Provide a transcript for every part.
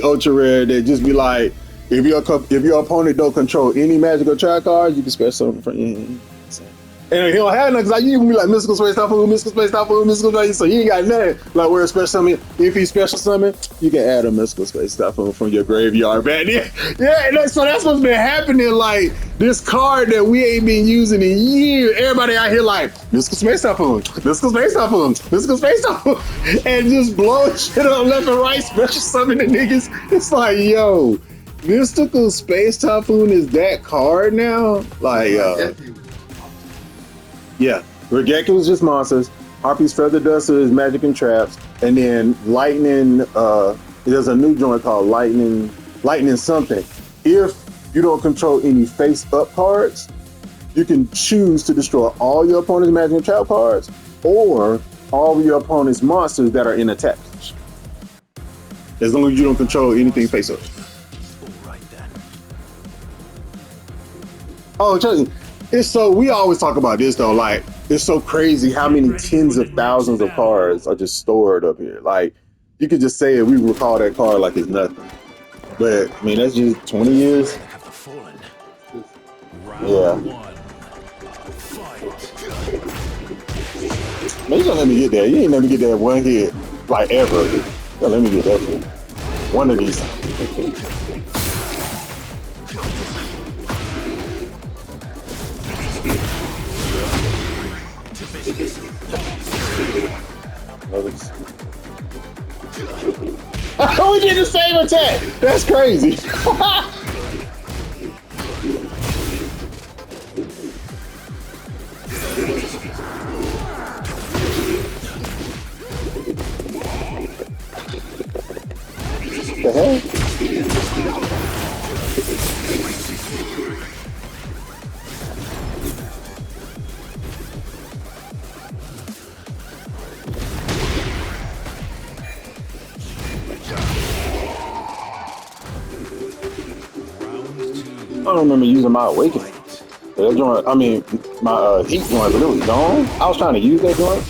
ultra rare that just be like, if your opponent don't control any magical trap cards, you can special summon from him. And he don't have nothing, cause you can be like mystical space typhoon, mystical space typhoon, mystical space. So he ain't got nothing. Like where a special summon, if he special summon, you can add a mystical space typhoon from your graveyard back there. Yeah, so that's what's been happening. Like this card that we ain't been using in years. Everybody out here like mystical space typhoon, mystical space typhoon, mystical space typhoon, and just blowing shit up left and right, special summoning niggas. It's like, yo, mystical space typhoon is that card now? Like, yeah, Regeki was just monsters. Harpy's Feather Duster is magic and traps, and then lightning. There's a new joint called lightning something. If you don't control any face-up cards, you can choose to destroy all your opponent's magic and trap cards, or all of your opponent's monsters that are in attack position. As long as you don't control anything face-up. Oh, trust me. It's so, we always talk about this though, like, it's so crazy how many tens of thousands of cards are just stored up here. Like, you could just say it, we recall that card like it's nothing. But, I mean, that's just 20 years. Yeah. Man, you gonna let me get that. You ain't let me get that one hit, like, ever. You gonna let me get that shit. One of these. We did the same attack. That's crazy. The hell? I don't remember using my awakening. That joint, I mean, my heat joint, but it was gone. I was trying to use that joint.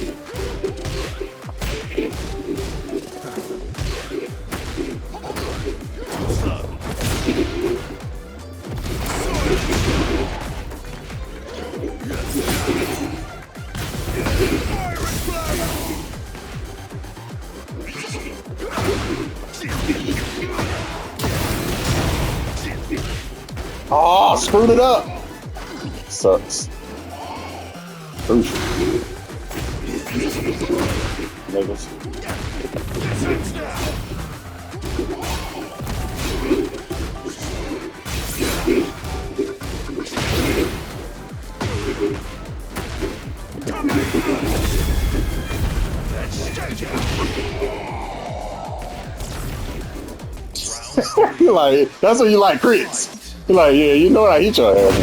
Oh, screwed it up. Sucks. Crucial. Niggas. You're like, that's what you like, crits. You're like, yeah, you know I hit your ass.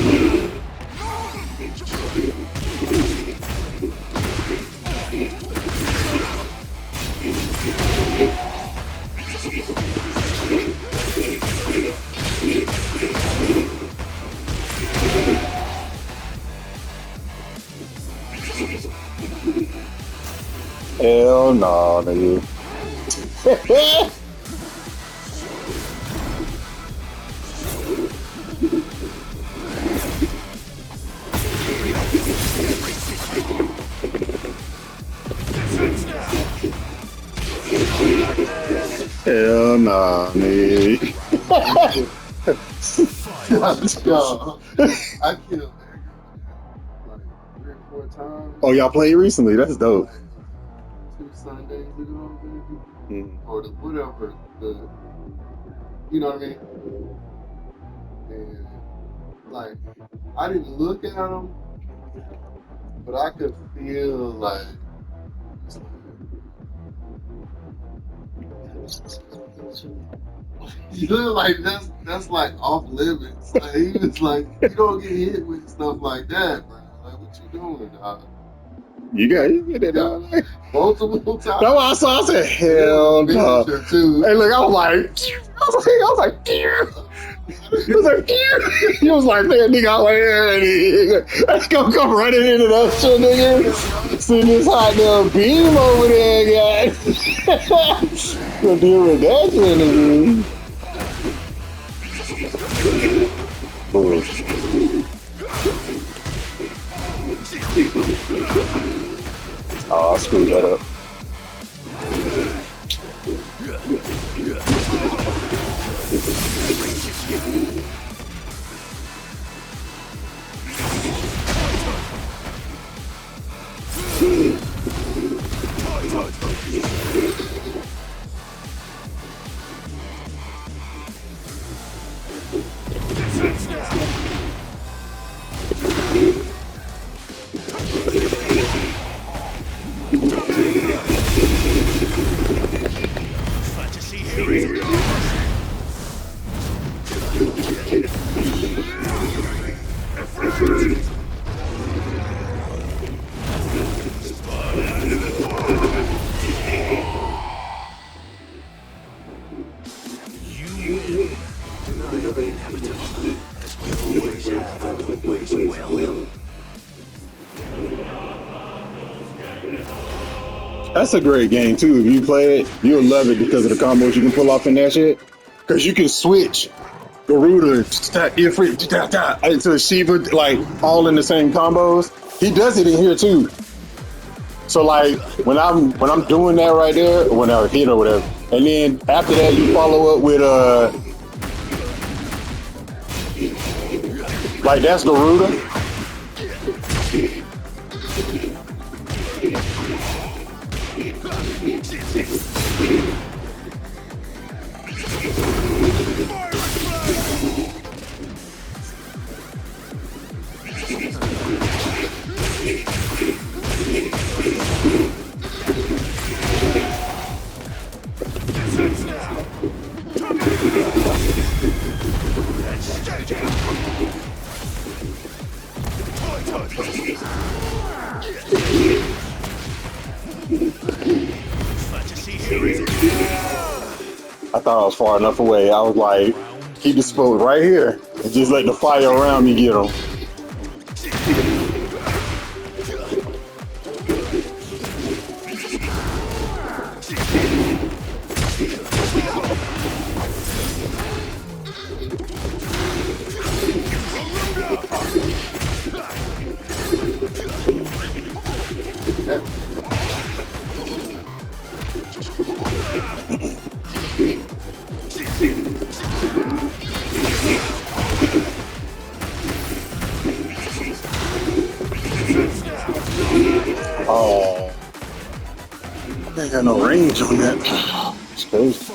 Hell no, nigga. Hell nah, nigga. Yo, I killed like 3 or 4 times. Oh, y'all played recently? That's dope. 2 Sundays ago, maybe. Or the whatever. You know what I mean? And like, I didn't look at them, but I could feel like. You look like that's like off limits. Like, he was like, you don't get hit with stuff like that, bro. Like, what you doing, dog? You get that, dog. Multiple times. That's why I saw. I said, hell no. Hey, look, I was like, He was like, he was like, man, nigga, out here, and he's gonna come running into that shit, nigga. See this hot damn beam over there, guys. Gonna deal with that shit, nigga. Oh, I screwed that up. That's a great game too. If you play it, you'll love it because of the combos you can pull off in that shit. Because you can switch Garuda, Ifrit, into Shiva, like all in the same combos. He does it in here too. So like when I'm doing that right there, when I hit or whatever, and then after that you follow up with like that's Garuda. I thought I was far enough away. I was like, keep the spot right here and just let the fire around me get them. Oh, I ain't got no range on that. It's crazy.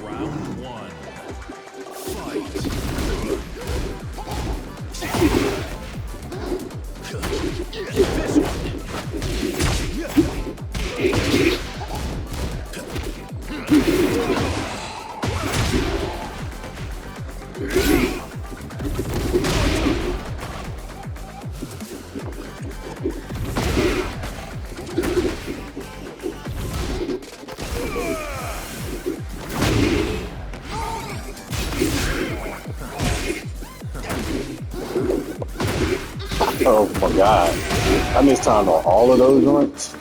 Round one. Fight. Oh my god. I missed time on all of those joints.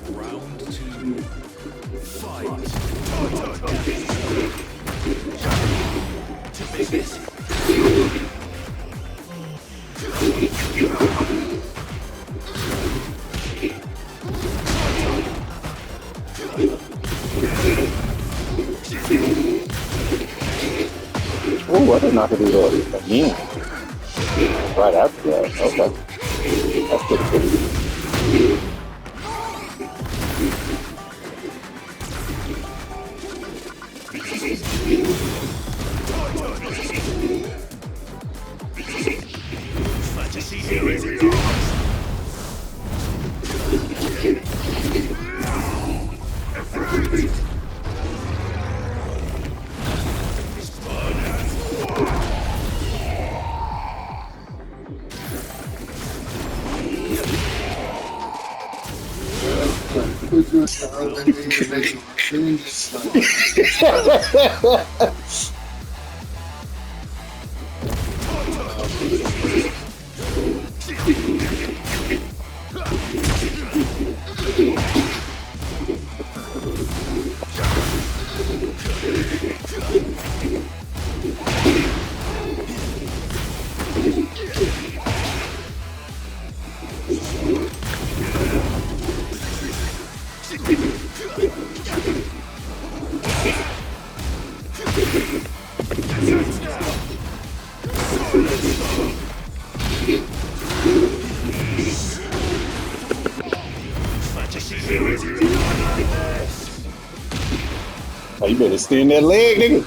Round two. Fight. To business. Oh, I didn't know I could do that again. Right after that. Okay. That's pretty cool. Fantasy here is yours. Put you in the other and make changes. Like, Oh, you better stay in that leg, nigga.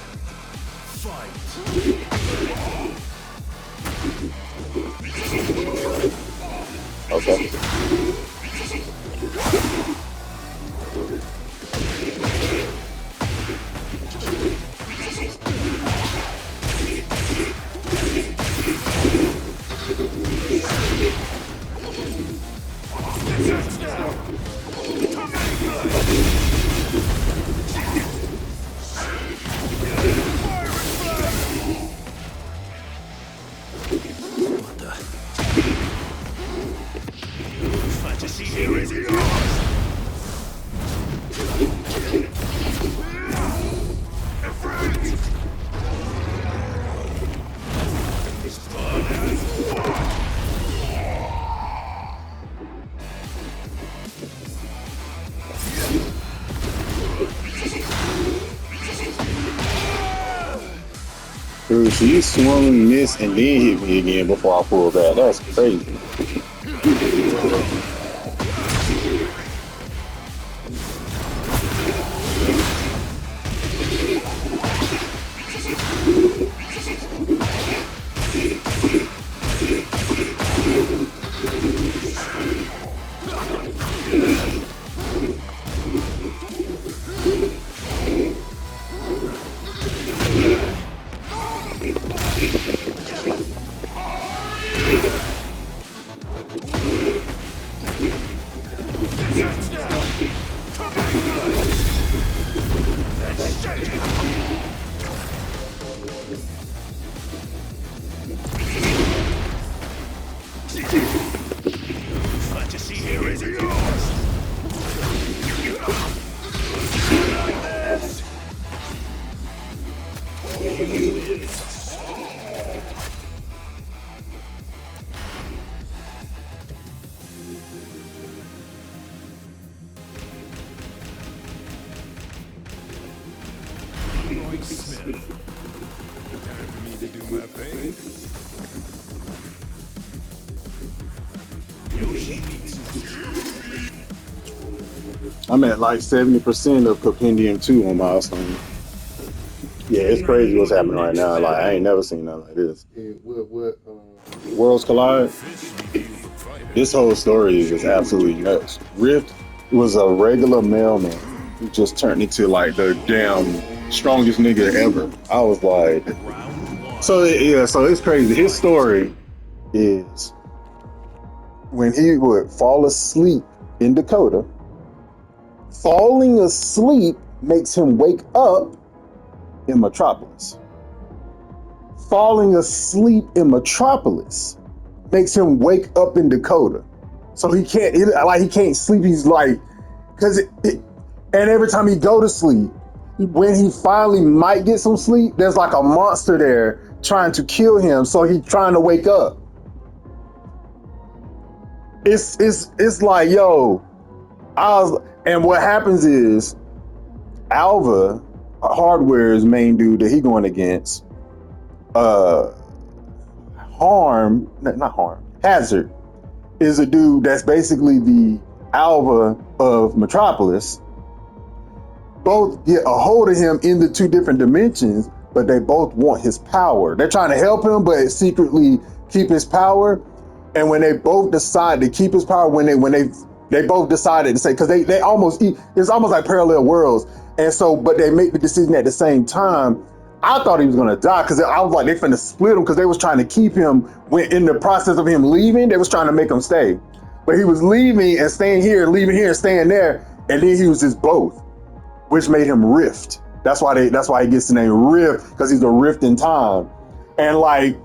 Okay. Fantasy here is yours. Dude, she swung and missed and then hit me again before I pulled back. That's crazy. Time for me to do my thing. I'm at like 70% of Compendium 2 on Milestone. Yeah, it's crazy what's happening right now. Like, I ain't never seen nothing like this. Yeah, Worlds collide. Officially the fighter. This whole story is just absolutely nuts. Rift was a regular mailman who just turned into like the damn strongest nigga ever. I was like, Round one. so it's crazy. His story is when he would fall asleep in Dakota. Falling asleep makes him wake up in Metropolis. Falling asleep in Metropolis makes him wake up in Dakota. So he can't sleep. He's like, and every time he go to sleep, when he finally might get some sleep, there's like a monster there trying to kill him. So he's trying to wake up. It's like, yo, and what happens is Alva, Hardware's main dude that he going against, Hazard is a dude that's basically the Alva of Metropolis. Both get a hold of him in the two different dimensions, but they both want his power. They're trying to help him, but secretly keep his power. And when they both decide to keep his power, when they both decided to say, because they almost it's almost like parallel worlds. And so, but they make the decision at the same time. I thought he was gonna die because I was like, they finna split him because they was trying to keep him when in the process of him leaving, they was trying to make him stay. But he was leaving and staying here, leaving here and staying there, and then he was just both, which made him Rift. That's why he gets the name Rift, because he's a rift in time. And like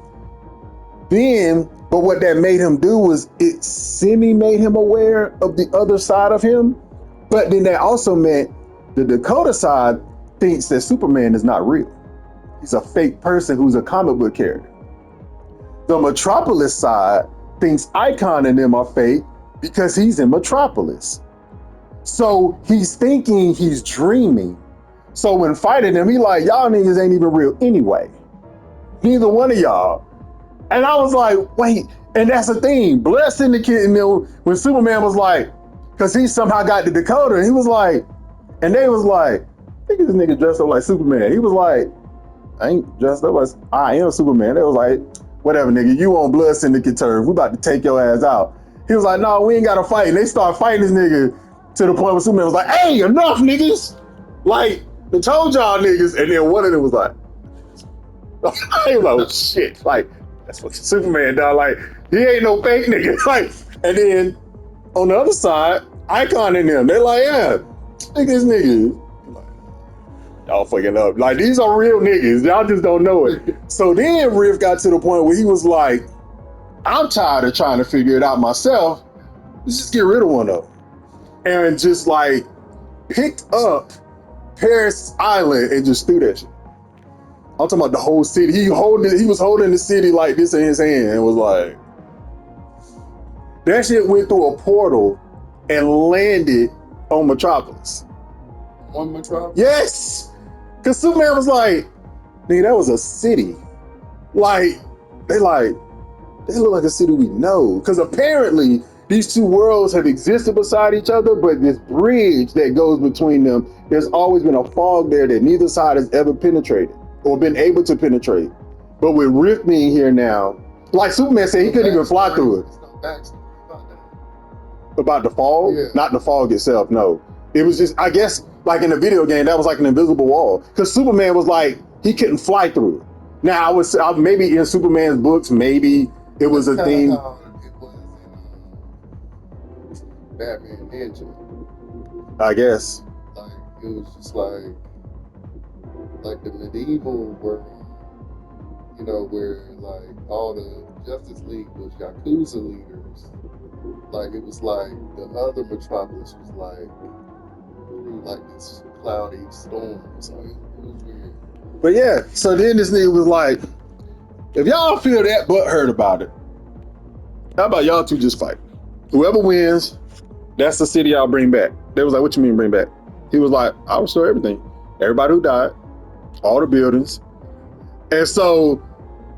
then, but what that made him do was it made him aware of the other side of him. But then that also meant the Dakota side thinks that Superman is not real. He's a fake person who's a comic book character. The Metropolis side thinks Icon and them are fake because he's in Metropolis. So he's thinking he's dreaming. So when fighting him, he like, y'all niggas ain't even real anyway. Neither one of y'all. And I was like, wait, and that's the thing. Blood Syndicate, and when Superman was like, because he somehow got the Dakota, he was like, and they was like, I think this nigga dressed up like Superman. He was like, I ain't dressed up as I am Superman. They was like, whatever, nigga, you on Blood Syndicate turf. We about to take your ass out. He was like, no, we ain't got to fight. And they start fighting this nigga to the point where Superman was like, hey, enough, niggas. Like, I told y'all niggas. And then one of them was like, he was like, oh, shit. Like, that's what Superman done. Like, he ain't no fake nigga. Like, and then on the other side, Icon and them, they're like, yeah, look at this nigga. Y'all fucking up. Like, these are real niggas. Y'all just don't know it. So then Riff got to the point where he was like, I'm tired of trying to figure it out myself. Let's just get rid of one of them. And just like picked up Paris Island and just threw that shit. I'm talking about the whole city. He was holding the city like this in his hand and was like, that shit went through a portal and landed on Metropolis. On Metropolis? Yes! Because Superman was like, nigga, that was a city. Like, they look like a city we know. Because apparently, these two worlds have existed beside each other, but this bridge that goes between them, there's always been a fog there that neither side has ever penetrated or been able to penetrate. But with Rift being here now, like Superman said, he couldn't even fly through it. About the fog? Yeah. Not the fog itself, no. It was just, I guess, like in a video game, that was like an invisible wall. Because Superman was like, he couldn't fly through it. Now, maybe in Superman's books, maybe it was a thing. It was in Batman Ninja. I guess. Like, it was just like the medieval world, you know, where like all the Justice League was Yakuza leaders. Like, it was like the other Metropolis was like through like this cloudy storm. So it was weird. But yeah, so then this nigga was like, if y'all feel that butthurt about it, how about y'all two just fight? Whoever wins, that's the city I'll bring back. They was like, what you mean bring back? He was like, I'll restore everything. Everybody who died, all the buildings. And so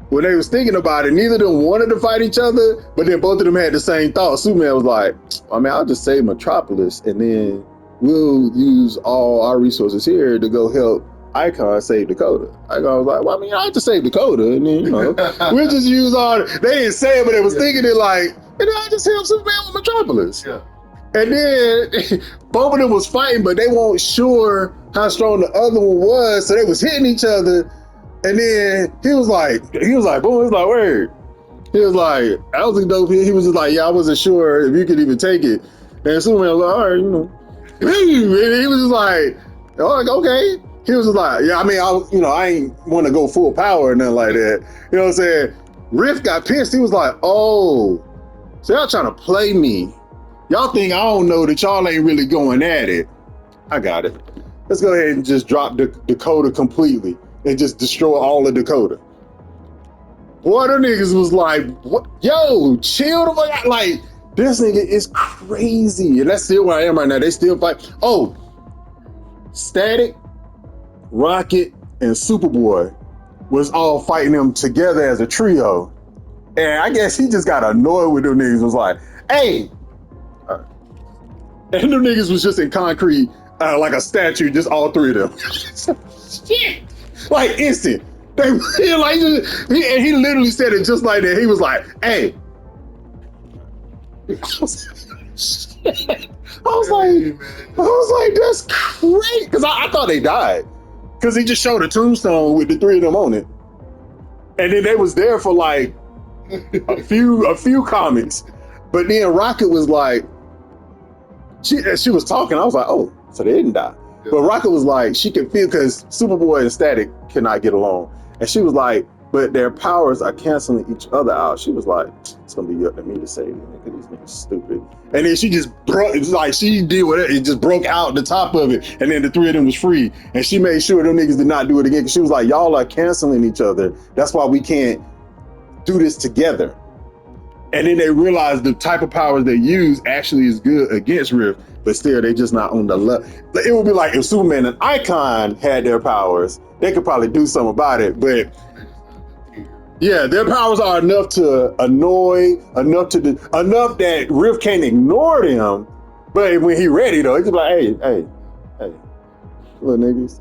when they was thinking about it, neither of them wanted to fight each other, but then both of them had the same thought. Superman was like, I mean, I'll just save Metropolis and then we'll use all our resources here to go help Icon save Dakota. Icon was like, well, I mean, I'll just save Dakota and then, you know, we'll just use all they didn't say it, but they was thinking it like, and then I'll just help Superman with Metropolis. Yeah. And then both of them was fighting, but they weren't sure how strong the other one was, so they was hitting each other. And then he was like, boom, he was like, word. He was like, I was dope here. He was just like, yeah, I wasn't sure if you could even take it. And Superman was like, all right, you know. And he was just like, oh, okay. He was just like, yeah, I mean, I ain't want to go full power or nothing like that. You know what I'm saying? Riff got pissed. He was like, oh, so y'all trying to play me. Y'all think I don't know that y'all ain't really going at it. I got it. Let's go ahead and just drop Dakota completely and just destroy all of Dakota. Boy, the niggas was like, what? Yo, chill the fuck out. Like, this nigga is crazy. And that's still where I am right now. They still fight. Oh, Static, Rocket, and Superboy was all fighting them together as a trio. And I guess he just got annoyed with them niggas. Was like, hey. And them niggas was just in concrete, like a statue, just all three of them. Shit. Like instant. They like, and he literally said it just like that. He was like, hey. I was like, that's crazy. Because I thought they died. Because he just showed a tombstone with the three of them on it. And then they was there for like a few comics. But then Rocket was like, she was talking. I was like, oh, so they didn't die. Yeah. But Rocket was like, she could feel, because Superboy and Static cannot get along. And she was like, but their powers are canceling each other out. She was like, it's gonna be up to me to save them because these niggas stupid. And then she just broke, it's like she did whatever, it just broke out the top of it. And then the three of them was free. And she made sure them niggas did not do it again. Because she was like, y'all are canceling each other. That's why we can't do this together. And then they realized the type of powers they use actually is good against Rift, but still they just not on the level. It would be like if Superman and Icon had their powers, they could probably do something about it, but yeah, their powers are enough to annoy, enough that Rift can't ignore them, but when he ready though, he's just like, hey, little niggas.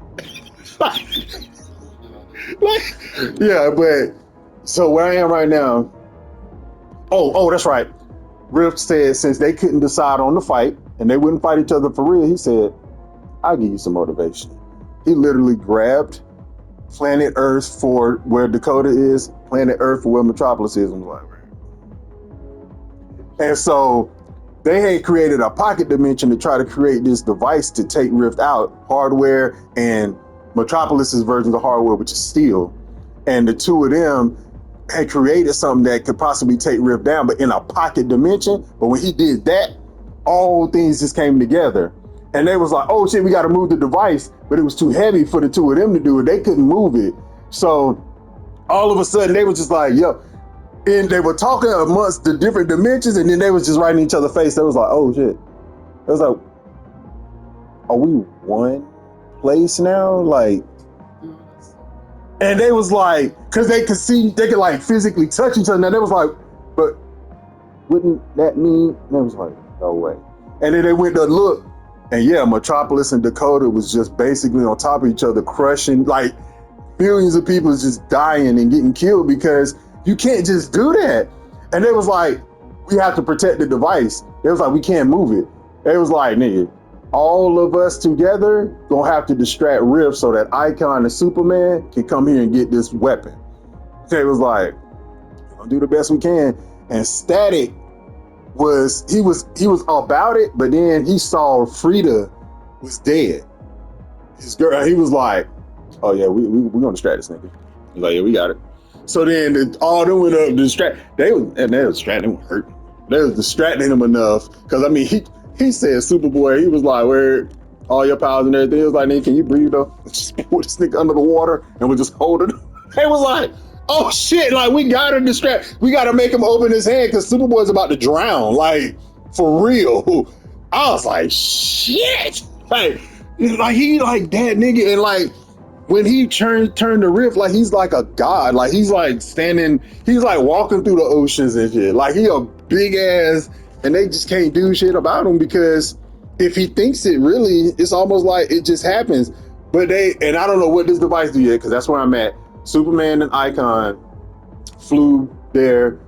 Yeah, but so where I am right now, Oh, that's right. Rift said since they couldn't decide on the fight and they wouldn't fight each other for real, he said, I'll give you some motivation. He literally grabbed planet Earth for where Dakota is, planet Earth for where Metropolis is, and was like, and so they had created a pocket dimension to try to create this device to take Rift out, hardware and Metropolis's version of hardware, which is steel. And the two of them had created something that could possibly take Rift down, but in a pocket dimension. But when he did that, all things just came together. And they was like, oh shit, we got to move the device, but it was too heavy for the two of them to do it. They couldn't move it. So all of a sudden they were just like, yo, and they were talking amongst the different dimensions, and then they was just right in each other's face. They was like, oh shit. It was like, are we one place now? Like, and they was like, cause they could see, they could like physically touch each other. Now they was like, but wouldn't that mean? And they was like, no way. And then they went to look, and yeah, Metropolis and Dakota was just basically on top of each other, crushing, like millions of people just dying and getting killed because you can't just do that. And they was like, we have to protect the device. They was like, we can't move it. They was like, nigga, all of us together gonna have to distract Rift so that Icon and Superman can come here and get this weapon. They was like, we're gonna do the best we can. And Static was about it, but then he saw Frida was dead. His girl, he was like, oh yeah, we're gonna distract this nigga. He's like, yeah, we got it. So then all them went up to distract. They was distracting him, hurt. They was distracting him enough. Cause I mean, he said Superboy, he was like, where all your powers and everything. He was like, nigga, can you breathe though? Just put this nigga under the water and we'll just hold it. They was like, oh shit, like we gotta distract, we gotta make him open his hand because Superboy's about to drown, like for real. I was like, shit. Like he like that nigga, and like when he turned the rift, like he's like a god, like he's like walking through the oceans and shit. Like he a big ass, and they just can't do shit about him because if he thinks it really, it's almost like it just happens. But and I don't know what this device do yet, because that's where I'm at. Superman and Icon flew there,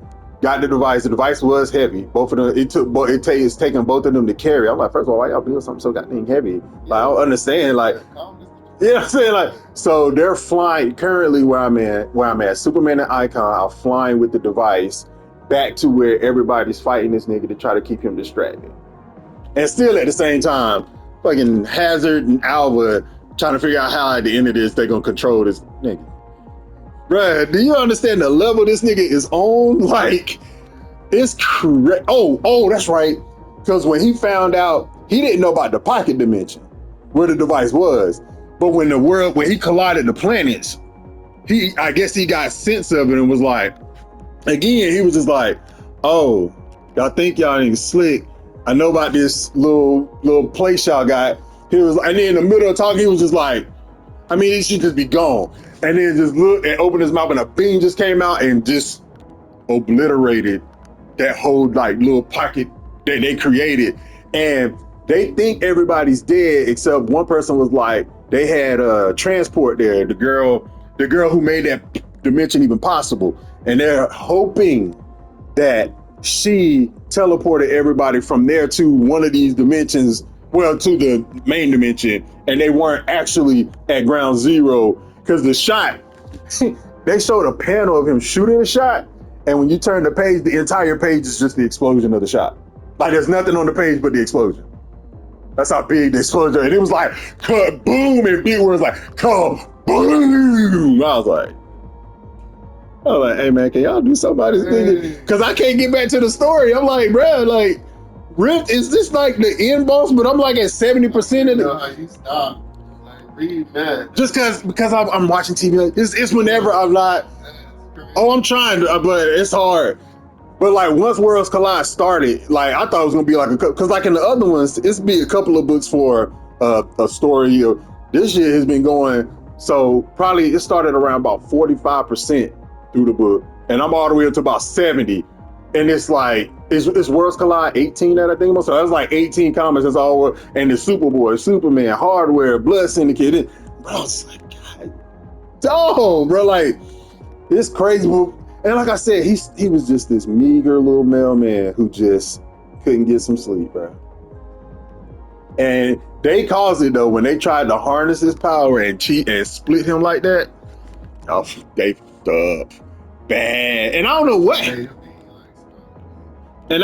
got the device. The device was heavy. Both of them, it's taking both of them to carry. I'm like, first of all, why y'all doing something so goddamn heavy? Like, I don't understand. Like, you know what I'm saying? Like, so they're flying currently where I'm at. Superman and Icon are flying with the device back to where everybody's fighting this nigga to try to keep him distracted. And still at the same time, fucking Hazard and Alva trying to figure out how at the end of this they're gonna control this nigga. Bruh, do you understand the level this nigga is on? Like, it's correct. Oh, that's right. Because when he found out, he didn't know about the pocket dimension, where the device was. But when he collided the planets, I guess he got sense of it and was like, again, he was just like, oh, y'all think y'all ain't slick. I know about this little place y'all got. He was, and then in the middle of talking, he was just like, I mean, it should just be gone. And then just look and open his mouth, and a beam just came out and just obliterated that whole like little pocket that they created. And they think everybody's dead, except one person was like, they had a transport there, the girl who made that dimension even possible. And they're hoping that she teleported everybody from there to one of these dimensions, well, to the main dimension, and they weren't actually at ground zero. Because the shot, they showed a panel of him shooting a shot, and when you turn the page, the entire page is just the explosion of the shot. Like, there's nothing on the page but the explosion. That's how big the explosion, and it was like, boom, and big words like, boom. I was like, hey man, can y'all do something about this nigga? Because I can't get back to the story. I'm like, bro, like, Rift, is this like the end boss? But I'm like at 70% of the. You stop. Read that. Just because I'm watching TV. Like, it's whenever I'm not. Oh, I'm trying to, but it's hard. But like once Worlds Collide started, like I thought it was gonna be like because like in the other ones, it's be a couple of books for a story. This shit has been going. So probably it started around about 45% through the book, and I'm all the way up to about 70. And it's like it's Worlds Collide 18 that I think about. So that's like 18 comics. That's all. And the Superboy, Superman, Hardware, Blood Syndicate. Bro, I was like, God, dog, bro, like it's crazy. And like I said, he was just this meager little mailman who just couldn't get some sleep, bro. And they caused it though when they tried to harness his power and cheat and split him like that. Oh, they fucked up bad. And I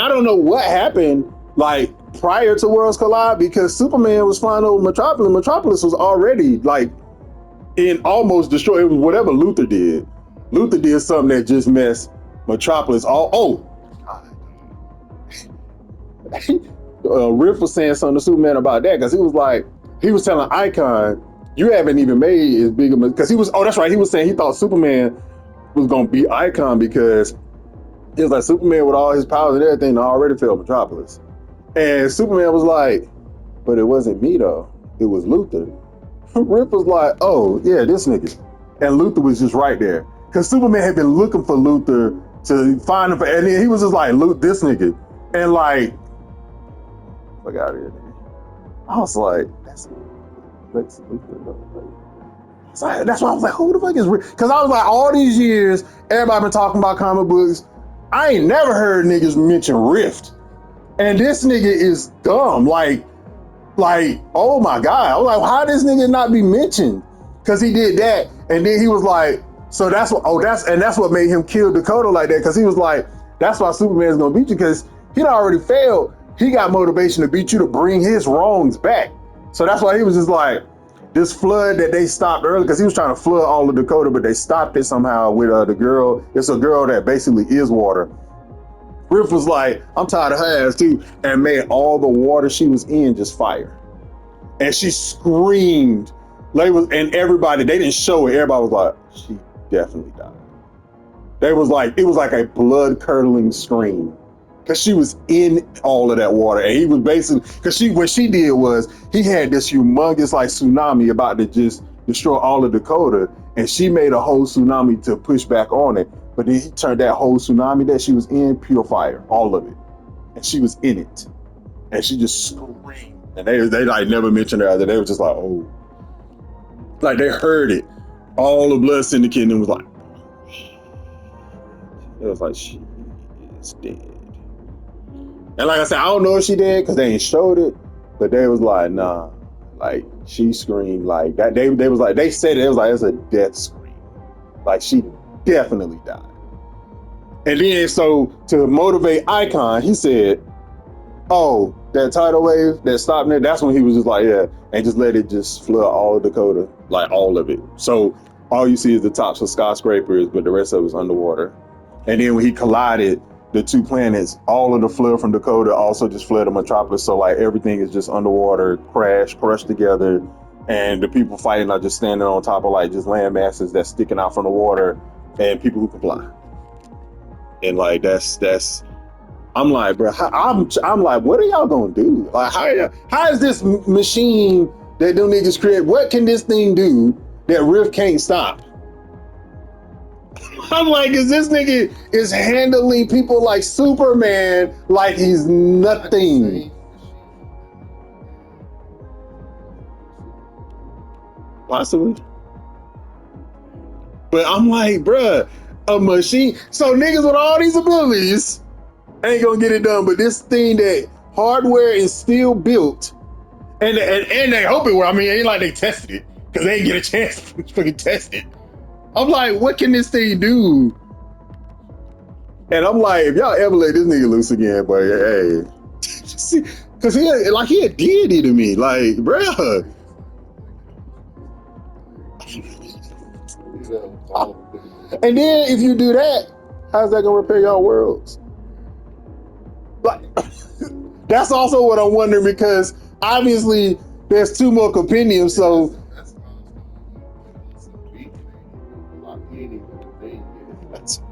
don't know what happened like prior to Worlds Collide, because Superman was flying over Metropolis. Metropolis was already like in almost destroyed. It was whatever Luthor did. Luthor did something that just messed Metropolis all. Riff was saying something to Superman about that, because he was telling Icon, you haven't even made as big of a, because he was saying he thought Superman was gonna beat Icon because it was like Superman with all his powers and everything already failed Metropolis. And Superman was like, but it wasn't me though, it was Luthor. Riff was like, oh yeah, this nigga. And Luthor was just right there. Because Superman had been looking for Luthor to find him, and he was just like, Luthor, this nigga. And like, fuck out of here, nigga. I was like, that's Luthor. So that's why I was like, who the fuck is Riff? Because I was like, all these years, everybody been talking about comic books. I ain't never heard niggas mention Rift. And this nigga is dumb. Like, oh my God. I was like, how this nigga not be mentioned? Because he did that. And then he was like, so that's what made him kill Dakota like that. Because he was like, that's why Superman's gonna beat you, because he'd already failed. He got motivation to beat you to bring his wrongs back. So that's why he was just like, this flood that they stopped early, because he was trying to flood all of Dakota, but they stopped it somehow with the girl. It's a girl that basically is water. Riff was like, I'm tired of her ass too, and made all the water she was in just fire. And she screamed. And everybody, they didn't show it. Everybody was like, she definitely died. It was like a blood curdling scream. Because she was in all of that water. And he was basically, because what she did was, he had this humongous like tsunami about to just destroy all of Dakota, and she made a whole tsunami to push back on it. But then he turned that whole tsunami that she was in pure fire, all of it, and she was in it, and she just screamed. And they like never mentioned her. They were just like, oh, like they heard it. All the blood syndicate and was like, it was like she is dead. And like I said, I don't know if she did because they ain't showed it, but they was like, nah, like she screamed like that. They was like, they said it was like it's a death scream, like she definitely died. And then so to motivate Icon, he said, oh, that tidal wave that stopped there, that's when he was just like, yeah, and just let it just flood all of Dakota, like all of it. So all you see is the tops of skyscrapers, but the rest of it is underwater. And then when he collided the two planets, all of the flood from Dakota also just flooded Metropolis. So like everything is just underwater, crushed together, and the people fighting are just standing on top of like just land masses that's sticking out from the water, and people who can fly. And like that's. I'm like, bro, I'm like, what are y'all gonna do? Like, how is this machine that them niggas create? What can this thing do that Rift can't stop? I'm like, is this nigga is handling people like Superman like he's nothing? Possibly. But I'm like, bruh, a machine. So niggas with all these abilities ain't gonna get it done. But this thing that hardware is still built, and they hope it will. I mean, it ain't like they tested it because they ain't get a chance to fucking test it. I'm like, what can this thing do? And I'm like, if y'all ever let this nigga loose again, but hey, because he a deity to me, like, bruh. And then if you do that, how's that gonna repair y'all worlds? Like, that's also what I'm wondering, because obviously there's two more compendiums, so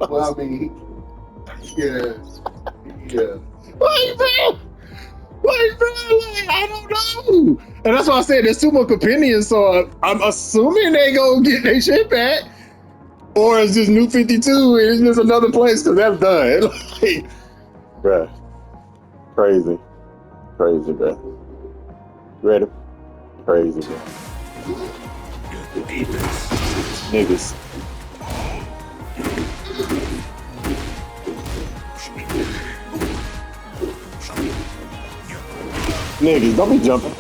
well, I mean, yeah. Like, bro, like, I don't know. And that's why I said there's two more compendiums, so I'm assuming they gonna get their shit back, or it's just New 52 and it's just another place because that's done. Like, bruh, crazy, bruh. Ready? Crazy, bruh. Niggas. Niggas, don't be jumping.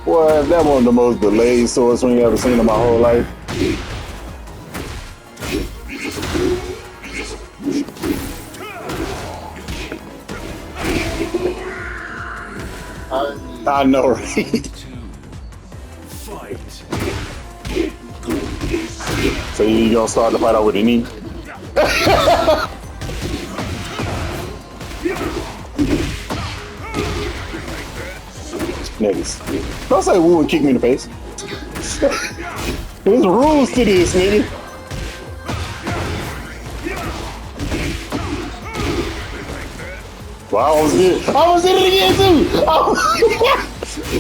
Boy, that one of the most delayed sword swing I've ever seen in my whole life. I know, right? So you gonna start the fight out with a knee? Niggas. Don't say woo and kick me in the face. There's rules to this, nigga. Well, I almost did it again too. I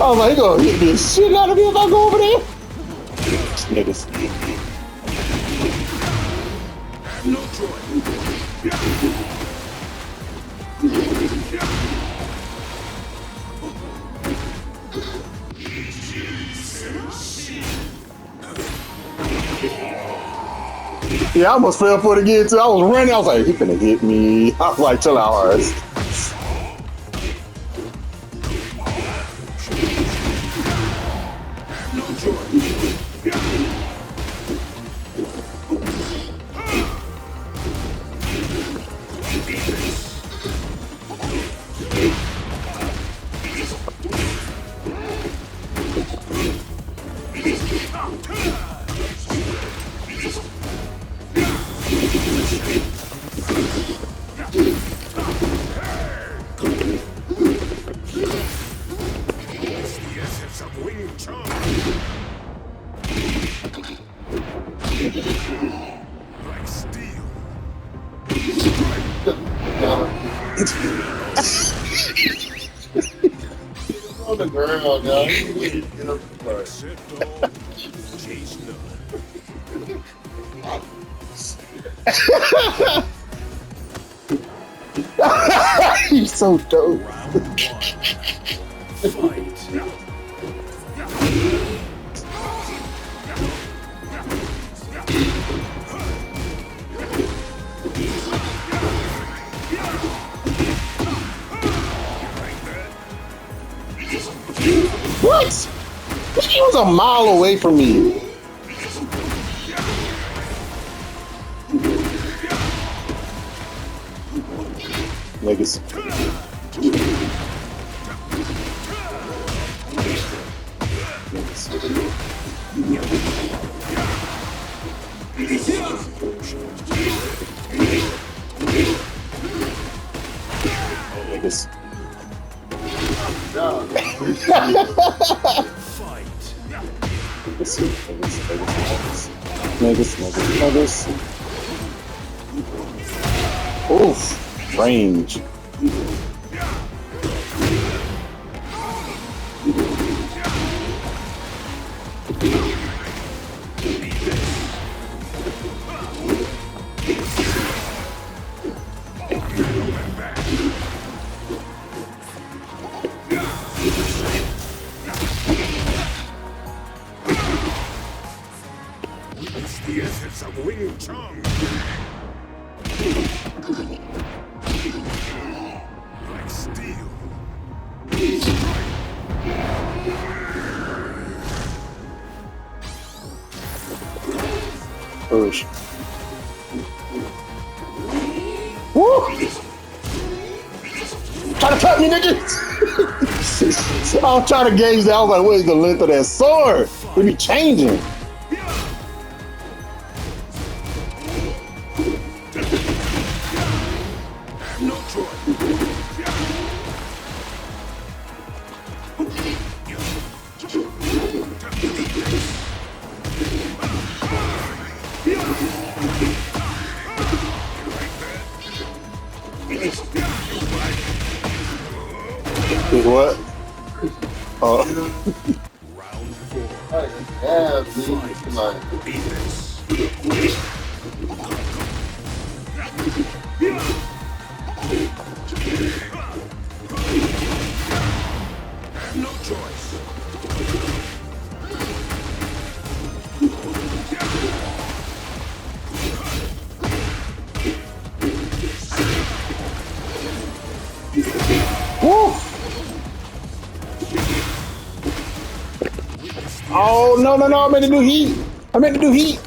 was like, he gonna hit the shit out of me if I go over there. Niggas. Yeah, I almost fell for it again too. I was running. I was like, he finna hit me. I was like, chill out, ours. On the ground, y'all. Get up the fight. Set dog, chase none. He's so dope. Round one. Fight. What? He was a mile away from me. Niggas. Niggas. Fight. Niggas. Oof. Range. It's the essence of Wing Chun. Like steel. Push. Woo! Try to cut me, nigga! I'm trying to gauge that. I was like, what is the length of that sword? It be changing. No choice. What? Oh. Round four. Like, yeah, dude. Like, Beat this. No choice. Woo! Oh, no. I meant to do heat.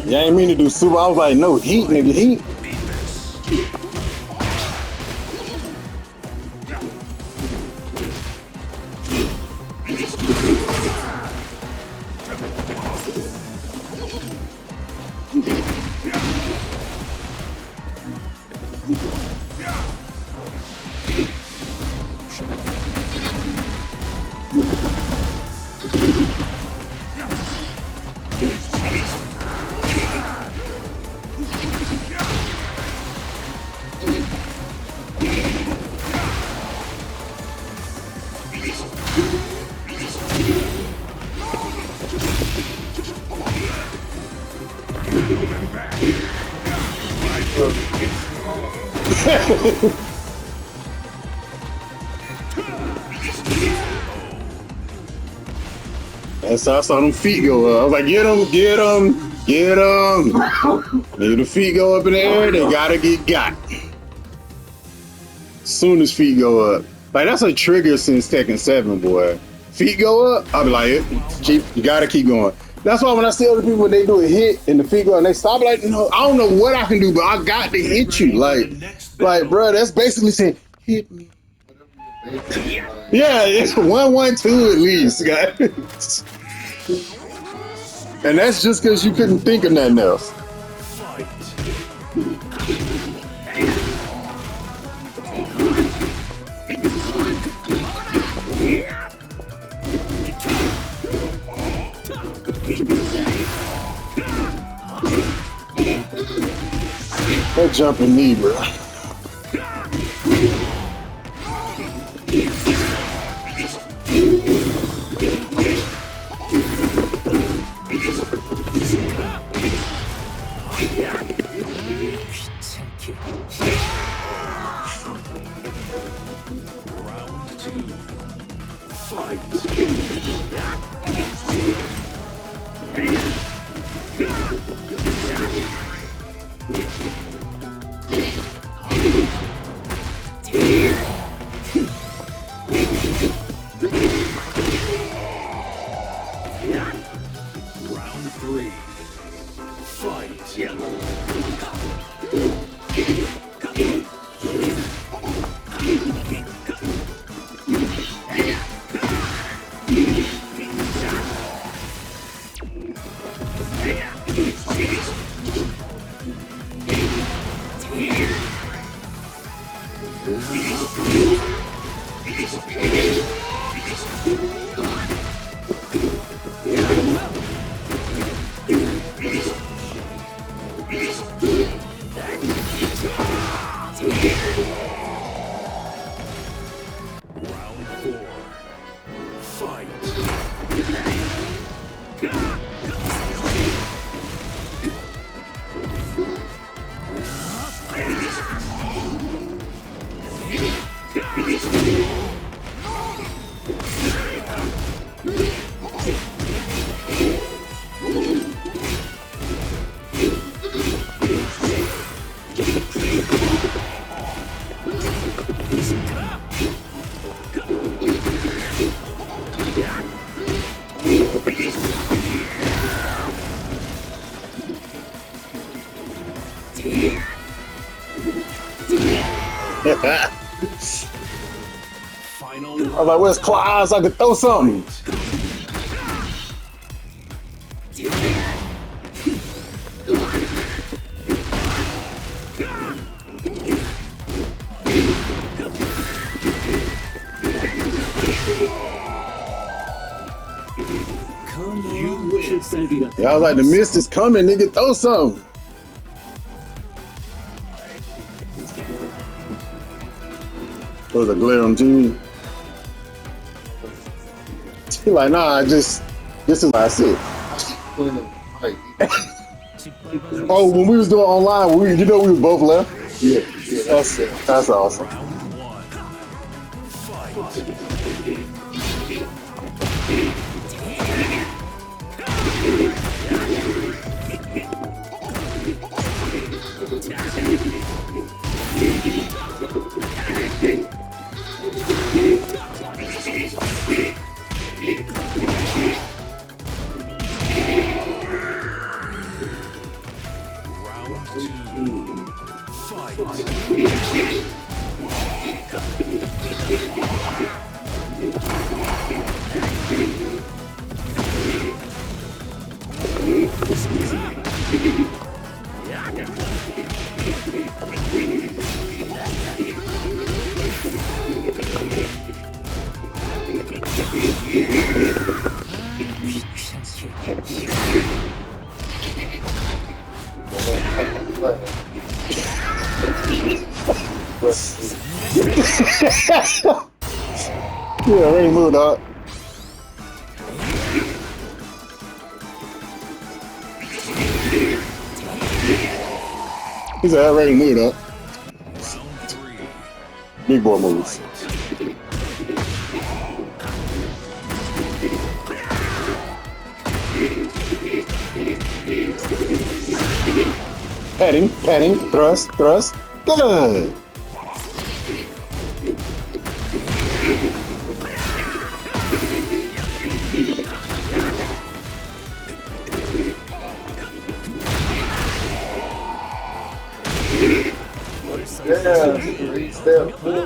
Yeah, I ain't mean to do super. I was like, no, heat, nigga, heat. Beat this. And so I saw them feet go up. I was like, get them. If the feet go up in the air, they gotta get got. Soon as feet go up. Like, that's a trigger since Tekken 7, boy. Feet go up, I'll be like, you gotta keep going. That's why when I see other people, when they do a hit and the feet go and they stop, like, no, I don't know what I can do, but I got to hit you. Like, bro, that's basically saying, hit me. Yeah, it's 1-1-2 at least, guys. And that's just because you couldn't think of nothing else. Fight. That jumping knee, bro. Round 2. Fight. Round 3. Fight. Round 4. Fight. Final I was like, where's Claus? I could throw something. You win. Yeah, I was like, the mist is coming, nigga, throw something. Was a glare on TV. He like, nah, this is what I said. Oh, when we was doing online, you know we was both left? Yeah. That's awesome. Round 1. Fight. Round 2. Fight. Yeah, ready to move, dog. He said, ready to move, dog. Round 3. Big boy moves. Patting, thrust. Good.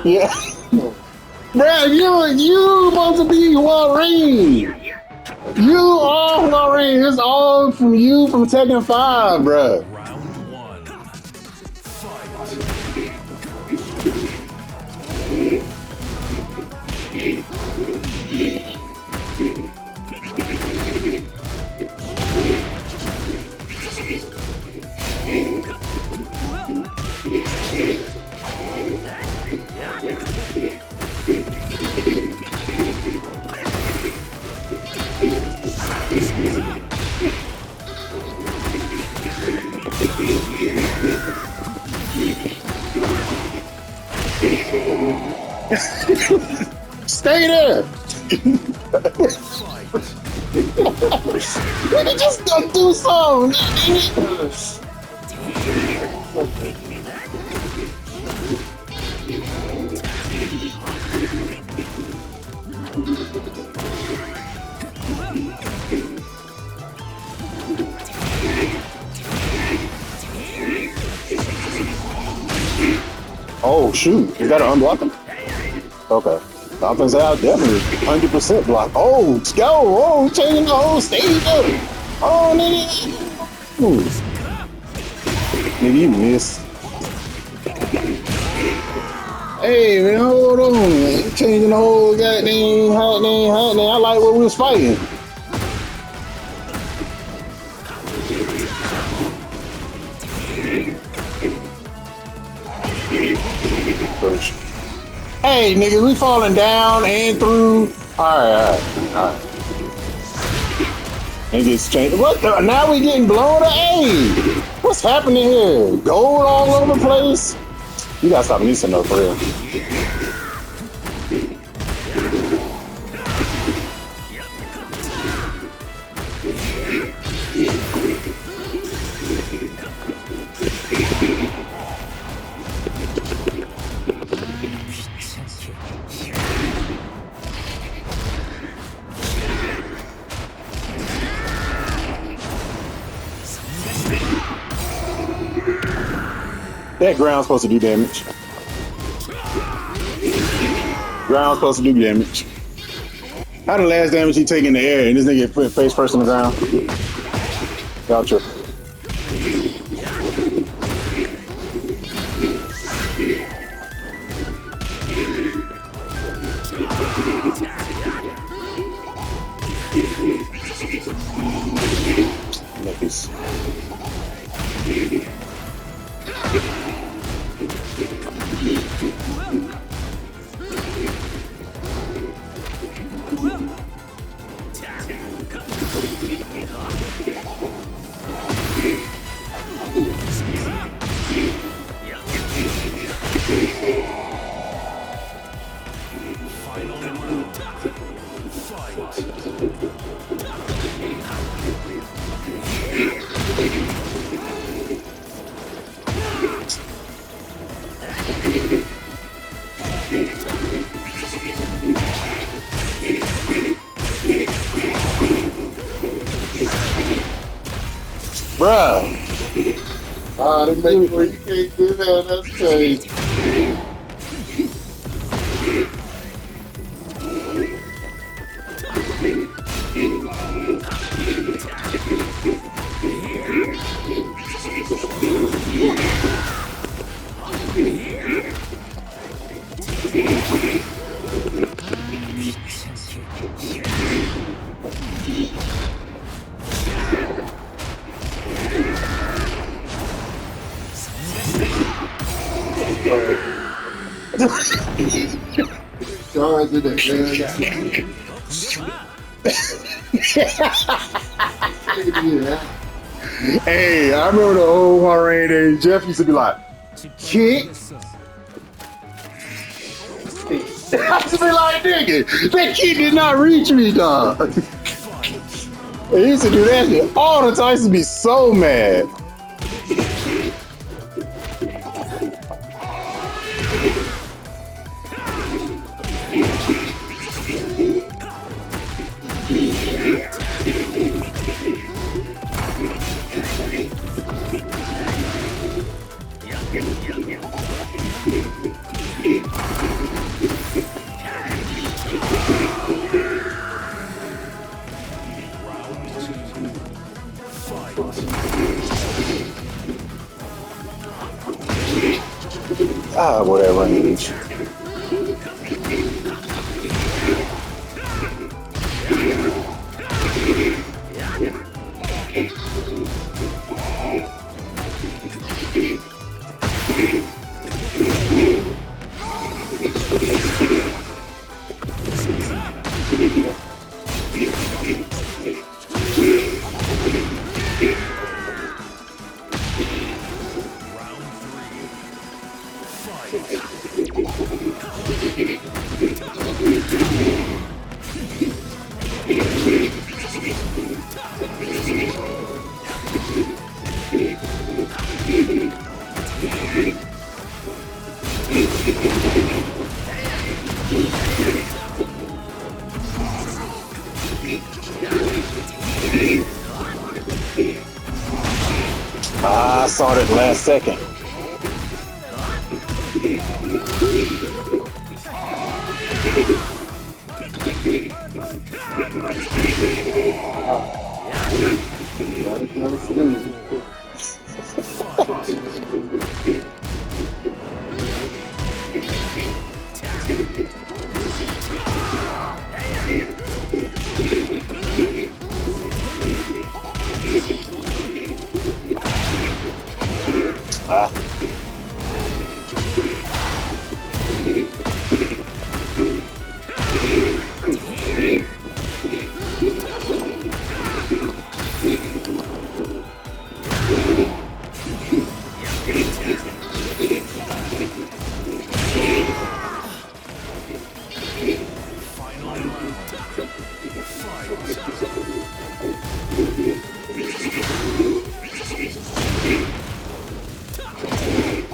Yeah. Bruh, you supposed to be Wolverine. You are Wolverine. It's all from you from Tekken 5, bruh. Round 1. Fight. Stay there. We can just go do something. Oh shoot, is that an unblocking? Okay. I was gonna say, I'll definitely 100% block. Oh, let's go. Oh, changing the whole stage up. Oh, nigga. Ooh. Nigga, you missed. Hey, man, hold on. Man. Changing the whole goddamn hot name. I like what we was fighting. First. Hey, nigga, we falling down and through. All right. Niggas changed. What the? Now we getting blown up. Hey, what's happening here? Gold all over the place. You gotta stop missing though, for real. That ground's supposed to do damage. Ground's supposed to do damage. How the last damage he take in the air and this nigga put face first on the ground? Y'all tripping. Niggas. Bruh. Ah, they make it where you can't do that. That's crazy. Charge in it, man. Hey, I remember the old Rain days. Jeff used to be like, kick. I used to be like, nigga, that kid did not reach me, dog. He used to do that shit all the time. I used to be so mad. Ah, whatever I need. I saw that last second. Ah.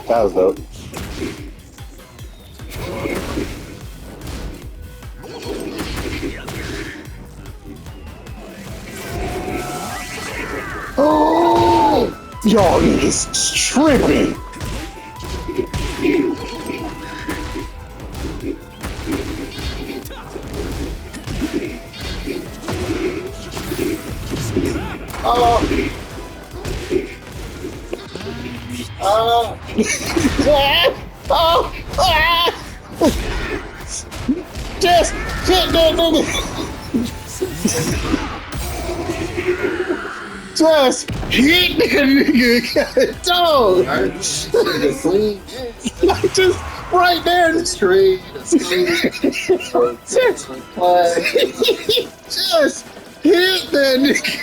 That was dope. Oh, y'all niggas tripping. Just hit that nigga. Just hit that nigga. Dog. Just right there. Straight. Just hit that nigga.